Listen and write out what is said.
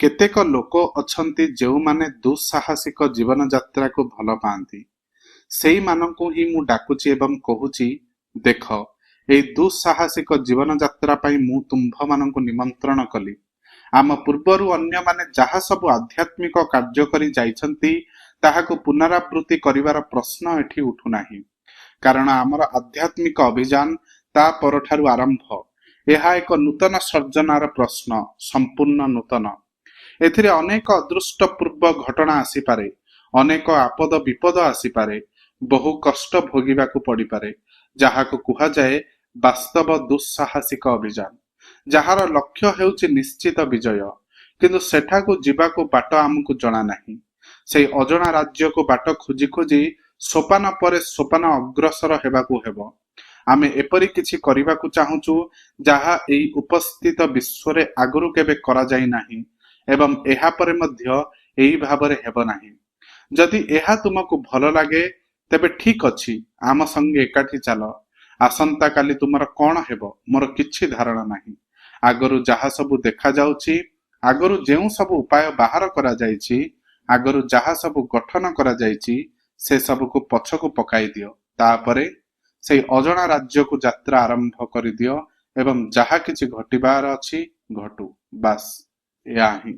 କେତେକ ଲୋକ ଅଛନ୍ତି ଯେଉଁମାନେ ଦୁଃସାହସିକ ଜୀବନଯାତ୍ରାକୁ ଭଲ ପାଆନ୍ତି। ସେଇମାନଙ୍କୁ ହିଁ ମୁଁ ଡାକୁଛି ଏବଂ କହୁଛି, ଦେଖ, ଏହି ଦୁଃସାହସିକ ଜୀବନଯାତ୍ରା ପାଇଁ ମୁଁ ତୁମ୍ଭମାନଙ୍କୁ ନିମନ୍ତ୍ରଣ କଲି। ଆମ ପୂର୍ବରୁ ଅନ୍ୟମାନେ ଯାହା ସବୁ ଆଧ୍ୟାତ୍ମିକ କାର୍ଯ୍ୟ କରି ଯାଇଛନ୍ତି ତାହାକୁ ପୁନରାବୃତ୍ତି କରିବାର ପ୍ରଶ୍ନ ଏଠି ଉଠୁନାହିଁ। କାରଣ ଆମର ଆଧ୍ୟାତ୍ମିକ ଅଭିଯାନ ତା ପରଠାରୁ ଆରମ୍ଭ। ଏହା ଏକ ନୂତନ ସର୍ଜନାର ପ୍ରଶ୍ନ, ସମ୍ପୂର୍ଣ୍ଣ ନୂତନ। ଏଥିରେ ଅନେକ ଅଦୃଷ୍ଟପୂର୍ବ ଘଟଣା ଆସିପାରେ, ଅନେକ ଆପଦ ବିପଦ ଆସିପାରେ, ବହୁ କଷ୍ଟ ଭୋଗିବାକୁ ପଡ଼ିପାରେ, ଯାହାକୁ କୁହାଯାଏ ବାସ୍ତବ ଦୁଃସାହସିକ ଅଭିଯାନ, ଯାହାର ଲକ୍ଷ୍ୟ ହେଉଛି ନିଶ୍ଚିତ ବିଜୟ। କିନ୍ତୁ ସେଠାକୁ ଯିବାକୁ ବାଟ ଆମକୁ ଜଣା ନାହିଁ। ସେହି ଅଜଣା ରାଜ୍ୟକୁ ବାଟ ଖୋଜି ଖୋଜି ସୋପାନ ପରେ ସୋପାନ ଅଗ୍ରସର ହେବାକୁ ହେବ। ଆମେ ଏପରି କିଛି କରିବାକୁ ଚାହୁଁଛୁ ଯାହା ଏହି ଉପସ୍ଥିତ ବିଶ୍ୱରେ ଆଗରୁ କେବେ କରାଯାଇ ନାହିଁ ଏବଂ ଏହା ପରେ ମଧ୍ୟ ଏହି ଭାବରେ ହେବ ନାହିଁ। ଯଦି ଏହା ତୁମକୁ ଭଲ ଲାଗେ ତେବେ ଠିକ ଅଛି, ଆମ ସଙ୍ଗେ ଏକାଠି ଚାଲ। ଆସନ୍ତାକାଲି ତୁମର କ'ଣ ହେବ ମୋର କିଛି ଧାରଣା ନାହିଁ। ଆଗରୁ ଯାହା ସବୁ ଦେଖାଯାଉଛି, ଆଗରୁ ଯେଉଁ ସବୁ ଉପାୟ ବାହାର କରାଯାଇଛି, ଆଗରୁ ଯାହା ସବୁ ଗଠନ କରାଯାଇଛି, ସେ ସବୁକୁ ପଛକୁ ପକାଇ ଦିଅ। ତାପରେ ସେହି ଅଜଣା ରାଜ୍ୟକୁ ଯାତ୍ରା ଆରମ୍ଭ କରିଦିଅ ଏବଂ ଯାହା କିଛି ଘଟିବାର ଅଛି ଘଟୁ। ବାସ୍ ଏହା ହିଁ।